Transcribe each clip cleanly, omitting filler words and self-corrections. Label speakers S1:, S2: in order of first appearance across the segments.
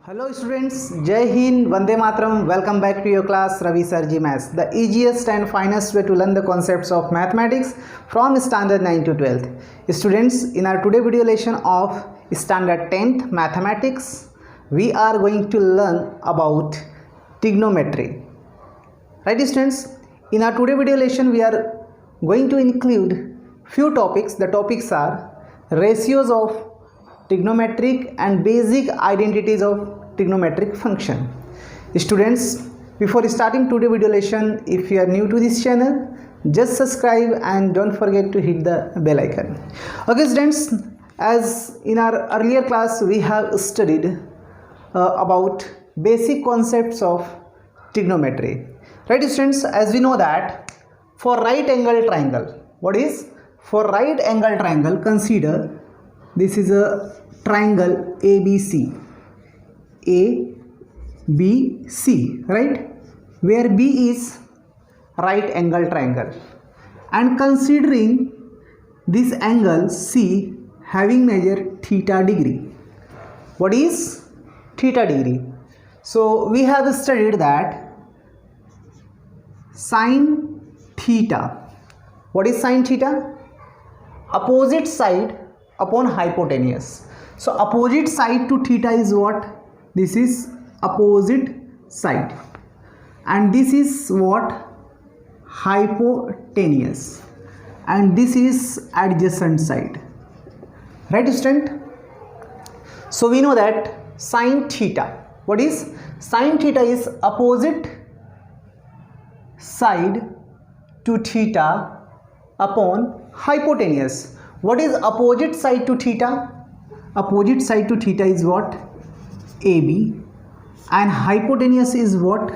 S1: Hello students, Jai Hind, Vande Mataram. Welcome back to your class Ravi Sir Ji Maths, the easiest and finest way to learn the concepts of mathematics from standard 9 to 12th. Students, in our today video lesson of standard 10th mathematics, we are going to learn about trigonometry. Right students, in our today video lesson we are going to include few topics. The topics are ratios of trigonometric and basic identities of trigonometric function. Students, before starting today video lesson, if you are new to this channel, just subscribe and don't forget to hit the bell icon. Okay students, as in our earlier class we have studied about basic concepts of trigonometry. Right students, as we know that for right angle triangle, what is for right angle triangle, consider this is a triangle ABC, right, where B is right angle triangle, and considering this angle C having measure theta degree. What is theta degree? So we have studied that sine theta. What is sine theta? Opposite side upon hypotenuse. So opposite side to theta is what? This is opposite side, and this is what? Hypotenuse, and this is adjacent side. Right student? So we know that sine theta, what is sine theta, is opposite side to theta upon hypotenuse. What is opposite side to theta? Opposite side to theta is what? AB, and hypotenuse is what?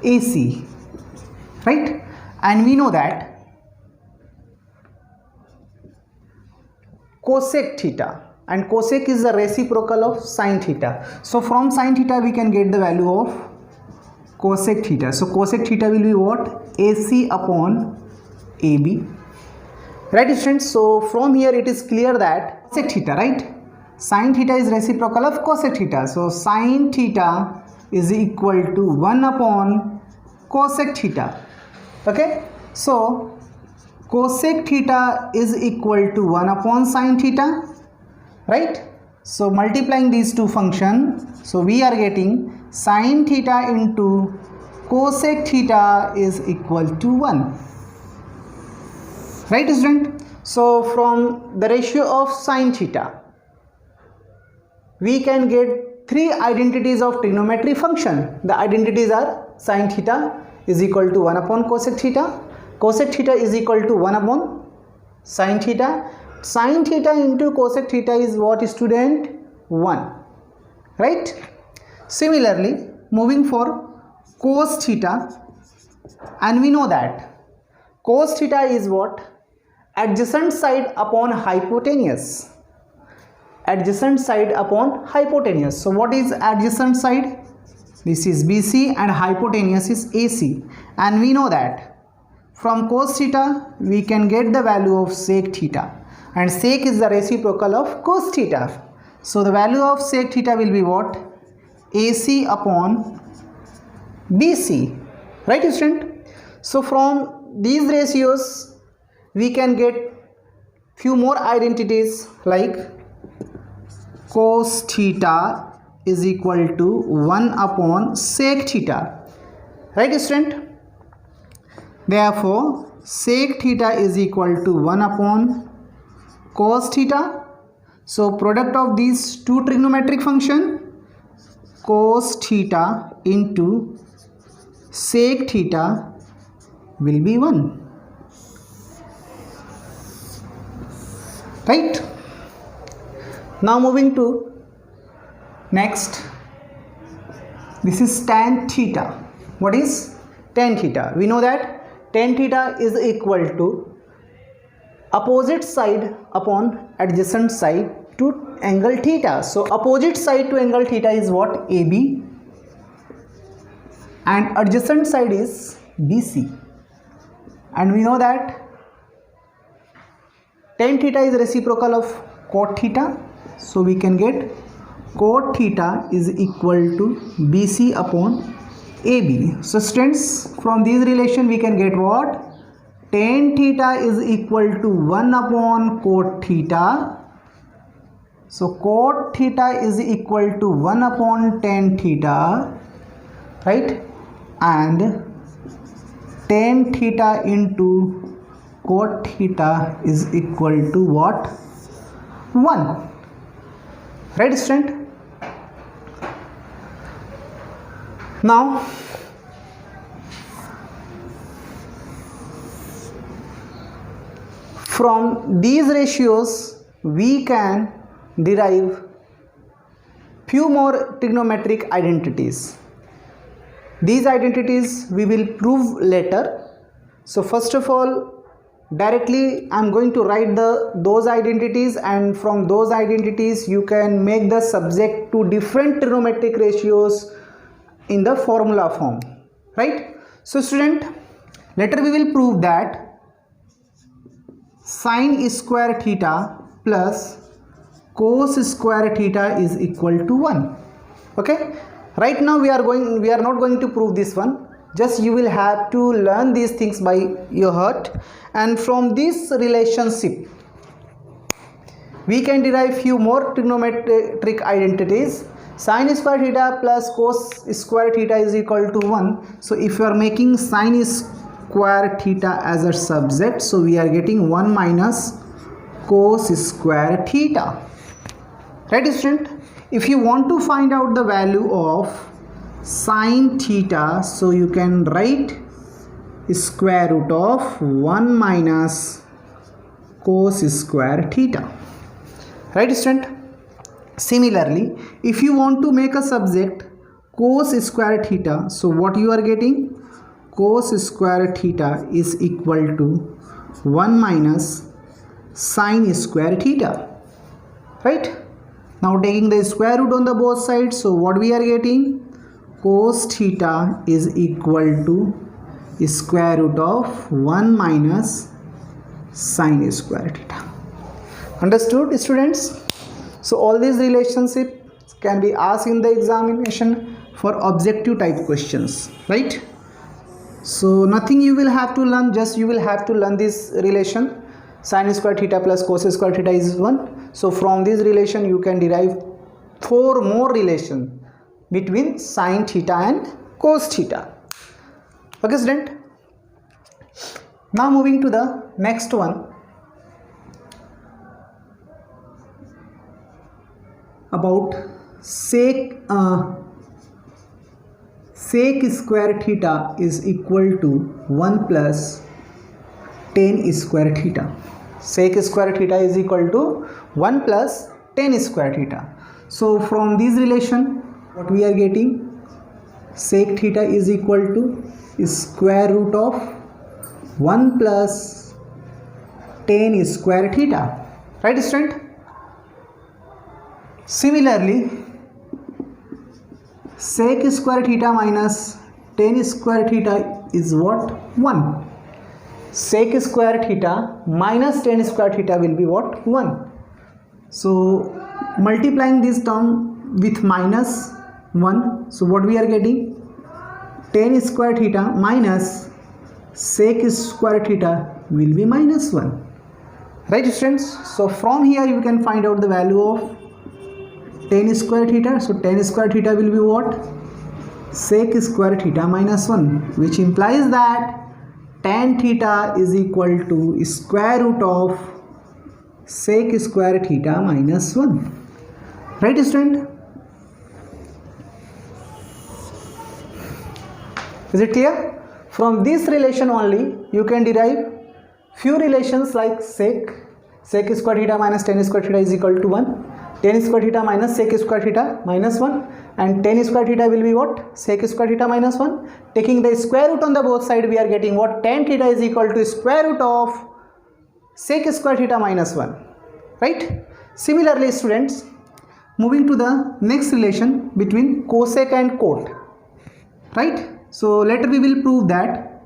S1: AC, right? And we know that cosec theta, and cosec is the reciprocal of sine theta. So from sine theta we can get the value of cosec theta. So cosec theta will be what? AC upon AB. Right students, so from here it is clear that cosec theta, right, sine theta is reciprocal of cosec theta. So sine theta is equal to 1 upon cosec theta. Okay, so cosec theta is equal to 1 upon sine theta, right? So multiplying these two functions, so we are getting sine theta into cosec theta is equal to 1. Right student? So from the ratio of sine theta we can get three identities of trigonometry function. The identities are sine theta is equal to 1 upon cosec theta, cosec theta is equal to 1 upon sine theta, sine theta into cosec theta is what student? 1. Right? Similarly, moving for cos theta, and we know that cos theta is what? Adjacent side upon hypotenuse. Adjacent side upon hypotenuse. So what is adjacent side? This is BC and hypotenuse is AC, and we know that from cos theta we can get the value of sec theta, and sec is the reciprocal of cos theta. So the value of sec theta will be what? AC upon BC. Right student? So from these ratios we can get few more identities like cos theta is equal to 1 upon sec theta. Right student? Therefore sec theta is equal to 1 upon cos theta. So product of these two trigonometric function, cos theta into sec theta, will be 1. Right? Now moving to next, this is tan theta. What is tan theta? We know that tan theta is equal to opposite side upon adjacent side to angle theta. So opposite side to angle theta is what? AB, and adjacent side is BC, and we know that tan theta is reciprocal of cot theta, so we can get cot theta is equal to BC upon AB. So students, from this relation we can get what? Tan theta is equal to 1 upon cot theta. So cot theta is equal to 1 upon tan theta, right? And tan theta into cot theta is equal to what? 1. Right, student? Now from these ratios we can derive few more trigonometric identities. These identities we will prove later. So first of all, directly I am going to write those identities, and from those identities you can make the subject to different trigonometric ratios in the formula form, right? So student, later we will prove that sin square theta plus cos square theta is equal to 1. Okay, right now we are not going to prove this one. Just you will have to learn these things by your heart, and from this relationship we can derive few more trigonometric identities. Sin square theta plus cos square theta is equal to 1. So if you are making sin square theta as a subject, so we are getting 1 minus cos square theta. Right, student? If you want to find out the value of sin theta, so you can write square root of 1 minus cos square theta. Right, student? Similarly, if you want to make a subject cos square theta, so what you are getting? Cos square theta is equal to 1 minus sin square theta. Right? Now taking the square root on the both sides, so what we are getting? Cos theta is equal to square root of 1 minus sin square theta. Understood, students? So all these relationships can be asked in the examination for objective type questions, right? So nothing you will have to learn, just you will have to learn this relation. Sin square theta plus cos square theta is 1. So from this relation you can derive 4 more relations between sin theta and cos theta. Okay, student? Now moving to the next one. About sec square theta is equal to 1 plus tan square theta. Sec square theta is equal to 1 plus tan square theta. So from this relation what we are getting? Sec theta is equal to square root of 1 plus tan square theta. Right, student? Similarly, sec square theta minus tan square theta is what? 1. Sec square theta minus tan square theta will be what? 1. So multiplying this term with minus 1, so what we are getting? Tan square theta minus sec square theta will be minus 1. Right, students? So from here you can find out the value of tan square theta. So tan square theta will be what? Sec square theta minus 1, which implies that tan theta is equal to square root of sec square theta minus 1. Right, student? Is it clear? From this relation only you can derive few relations like sec square theta minus tan square theta is equal to 1. Tan square theta minus sec square theta minus 1, and tan square theta will be what? Sec square theta minus 1. Taking the square root on the both side, we are getting what? Tan theta is equal to square root of sec square theta minus 1. Right? Similarly, students, moving to the next relation between cosec and cot. Right? So later we will prove that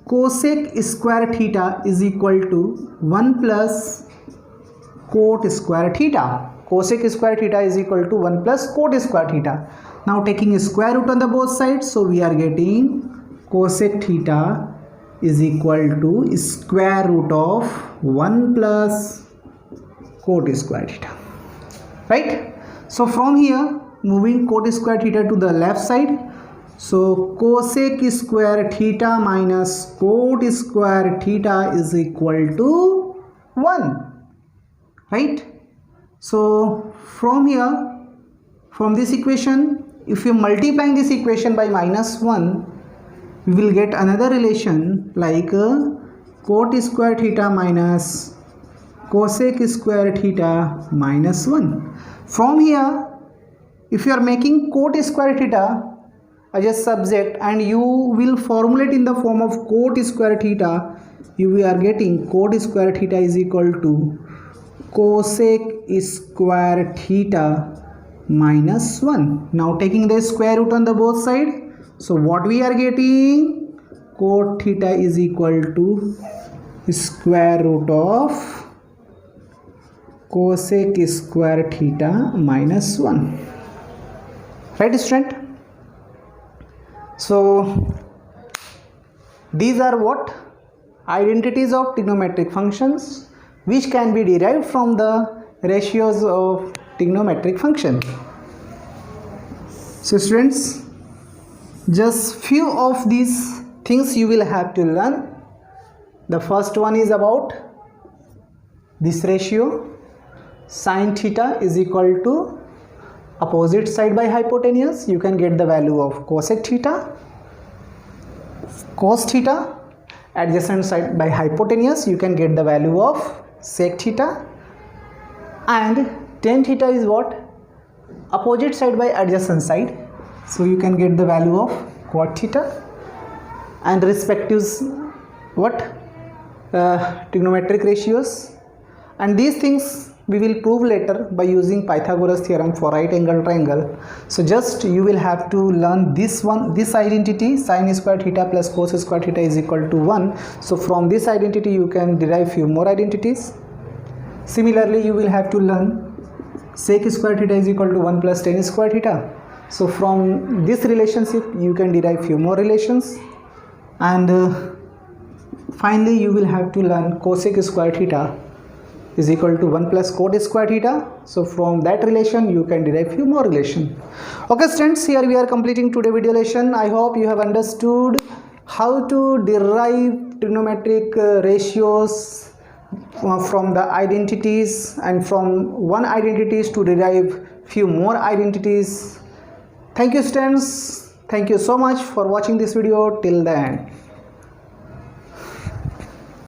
S1: cosec square theta is equal to 1 plus cot square theta. cosec square theta is equal to 1 plus cot square theta. Now taking square root on the both sides, so we are getting cosec theta is equal to square root of 1 plus cot square theta, right? So from here, moving cot square theta to the left side, so cosec square theta minus cot square theta is equal to 1, right? So from here, from this equation, if you multiplying this equation by -1, we will get another relation like cot square theta minus cosec square theta minus 1. From here, if you are making cot square theta as a subject and you will formulate in the form of cot square theta, you are getting cot square theta is equal to cosec square theta minus 1. Now taking the square root on the both side, so what we are getting, cot theta is equal to square root of cosec square theta minus 1, right student? So these are what identities of trigonometric functions which can be derived from the ratios of trigonometric function. So students, just few of these things you will have to learn. The first one is about this ratio, sin theta is equal to opposite side by hypotenuse, you can get the value of cosec theta, cos theta, adjacent side by hypotenuse, you can get the value of sec theta, and tan theta is what, opposite side by adjacent side, so you can get the value of cot theta, and respective what trigonometric ratios. And these things we will prove later by using Pythagoras theorem for right angle triangle. So just you will have to learn this one, this identity, sin square theta plus cos square theta is equal to 1. So from this identity you can derive few more identities. Similarly, you will have to learn sec square theta is equal to 1 plus tan square theta. So from this relationship you can derive few more relations. And finally you will have to learn cosec square theta is equal to 1 plus cot square theta. So from that relation you can derive few more relation. Okay students, here we are completing today video lesson. I hope you have understood how to derive trigonometric ratios from the identities, and from one identities to derive few more identities. Thank you students, thank you so much for watching this video till the end.